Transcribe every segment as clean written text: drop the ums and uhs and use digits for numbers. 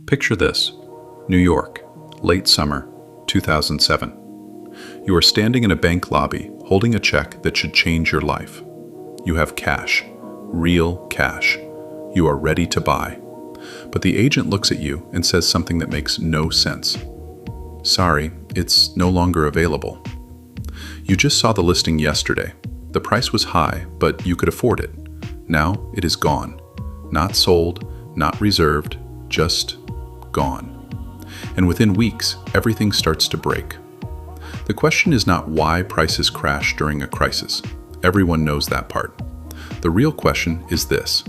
Picture this: New York, late summer, 2007. You are standing in a bank lobby holding a check that should change your life. You have cash, real cash. You are ready to buy. But the agent looks at you and says something that makes no sense. Sorry, it's no longer available. You just saw the listing yesterday. The price was high, but you could afford it. Now it is gone. Not sold, not reserved, just gone. And within weeks, everything starts to break. The question is not why prices crash during a crisis. Everyone knows that part. The real question is this: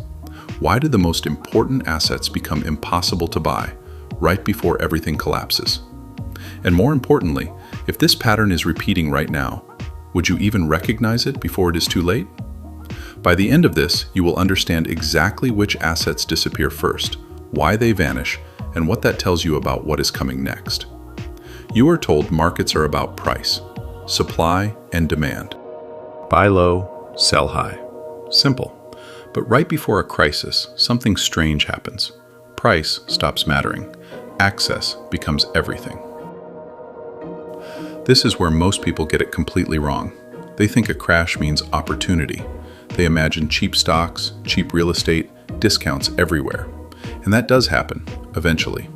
why do the most important assets become impossible to buy right before everything collapses? And more importantly, if this pattern is repeating right now, would you even recognize it before it is too late? By the end of this, you will understand exactly which assets disappear first, why they vanish, and what that tells you about what is coming next. You are told markets are about price, supply, and demand. Buy low, sell high. Simple. But right before a crisis, something strange happens. Price stops mattering. Access becomes everything. This is where most people get it completely wrong. They think a crash means opportunity. They imagine cheap stocks, cheap real estate, discounts everywhere. And that does happen, eventually.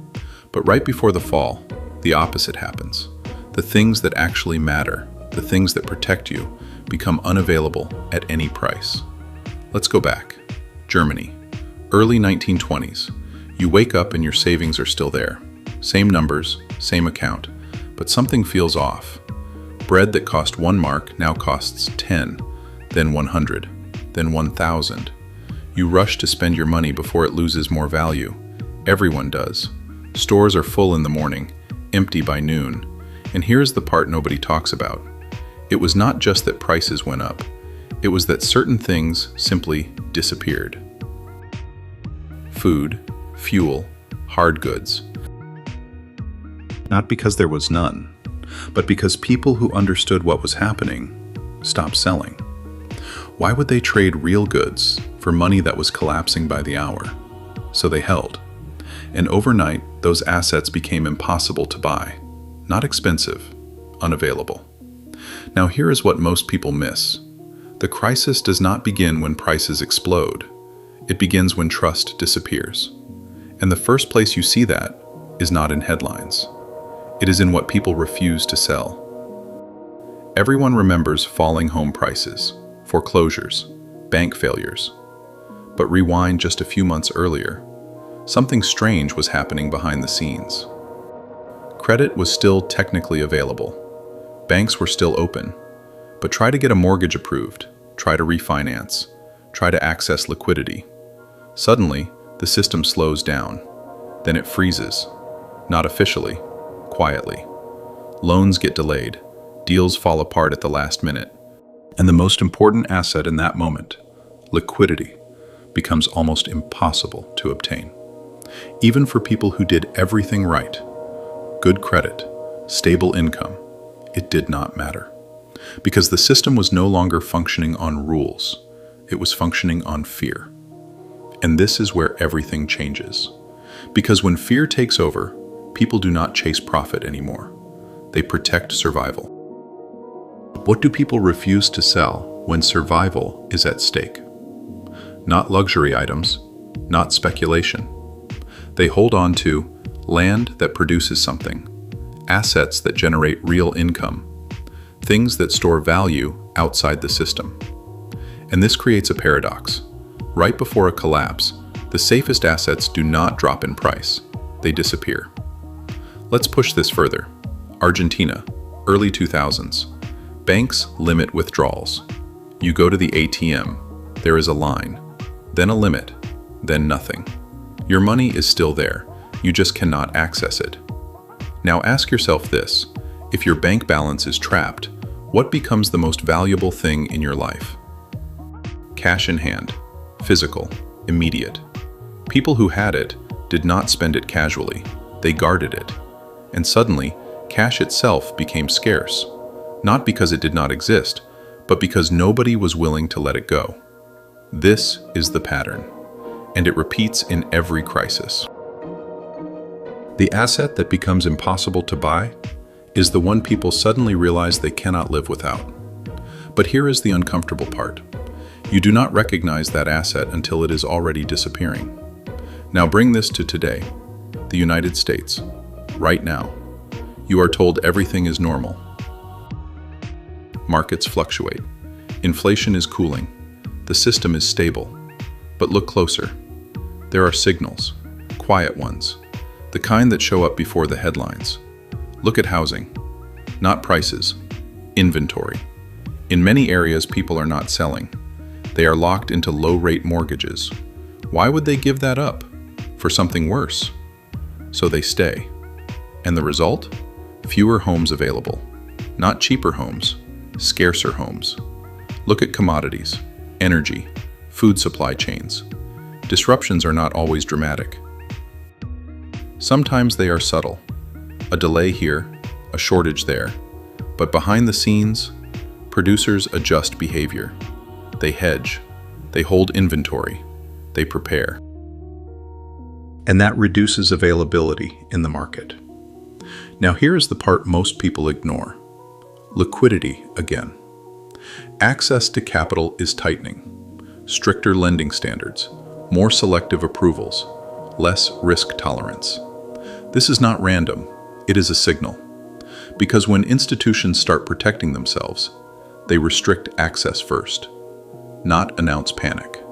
But right before the fall, the opposite happens. The things that actually matter, the things that protect you, become unavailable at any price. Let's go back. Germany, early 1920s. You wake up and your savings are still there. Same numbers, same account, but something feels off. Bread that cost 1 mark now costs 10, then 100, then 1,000. You rush to spend your money before it loses more value. Everyone does. Stores are full in the morning, empty by noon. And here's the part nobody talks about. It was not just that prices went up. It was that certain things simply disappeared. Food, fuel, hard goods. Not because there was none, but because people who understood what was happening stopped selling. Why would they trade real goods for money that was collapsing by the hour? So they held. And overnight, those assets became impossible to buy. Not expensive, unavailable. Now here is what most people miss. The crisis does not begin when prices explode. It begins when trust disappears. And the first place you see that is not in headlines. It is in what people refuse to sell. Everyone remembers falling home prices, foreclosures, bank failures. But rewind just a few months earlier, something strange was happening behind the scenes. Credit was still technically available. Banks were still open. But try to get a mortgage approved, try to refinance, try to access liquidity. Suddenly, the system slows down. Then it freezes. Not officially, quietly. Loans get delayed. Deals fall apart at the last minute. And the most important asset in that moment, liquidity, becomes almost impossible to obtain. Even for people who did everything right, good credit, stable income, it did not matter. Because the system was no longer functioning on rules, it was functioning on fear. And this is where everything changes. Because when fear takes over, people do not chase profit anymore. They protect survival. What do people refuse to sell when survival is at stake? Not luxury items, not speculation. They hold on to land that produces something, assets that generate real income, things that store value outside the system. And this creates a paradox. Right before a collapse, the safest assets do not drop in price. They disappear. Let's push this further. Argentina, early 2000s. Banks limit withdrawals. You go to the ATM. There is a line, then a limit, then nothing. Your money is still there. You just cannot access it. Now ask yourself this. If your bank balance is trapped, what becomes the most valuable thing in your life? Cash in hand, physical, immediate. People who had it did not spend it casually. They guarded it. And suddenly, cash itself became scarce. Not because it did not exist, but because nobody was willing to let it go. This is the pattern, and it repeats in every crisis. The asset that becomes impossible to buy is the one people suddenly realize they cannot live without. But here is the uncomfortable part. You do not recognize that asset until it is already disappearing. Now bring this to today, the United States. Right now, you are told everything is normal. Markets fluctuate. Inflation is cooling. The system is stable. But look closer. There are signals, quiet ones, the kind that show up before the headlines. Look at housing. Not prices, inventory. In many areas, people are not selling. They are locked into low-rate mortgages. Why would they give that up? For something worse. So they stay. And the result? Fewer homes available. Not cheaper homes, scarcer homes. Look at commodities, energy, food supply chains. Disruptions are not always dramatic. Sometimes they are subtle. A delay here, a shortage there. But behind the scenes, producers adjust behavior. They hedge. They hold inventory. They prepare. And that reduces availability in the market. Now here is the part most people ignore. Liquidity again. Access to capital is tightening. Stricter lending standards, more selective approvals, less risk tolerance. This is not random, it is a signal. Because when institutions start protecting themselves, they restrict access first, not announce panic.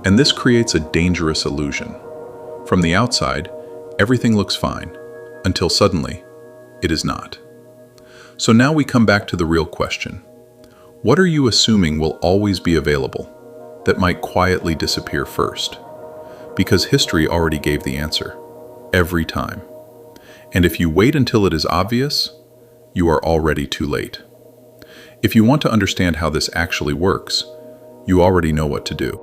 And this creates a dangerous illusion. From the outside, everything looks fine, until suddenly, it is not. So now we come back to the real question. What are you assuming will always be available, that might quietly disappear first? Because history already gave the answer, every time. And if you wait until it is obvious, you are already too late. If you want to understand how this actually works, you already know what to do.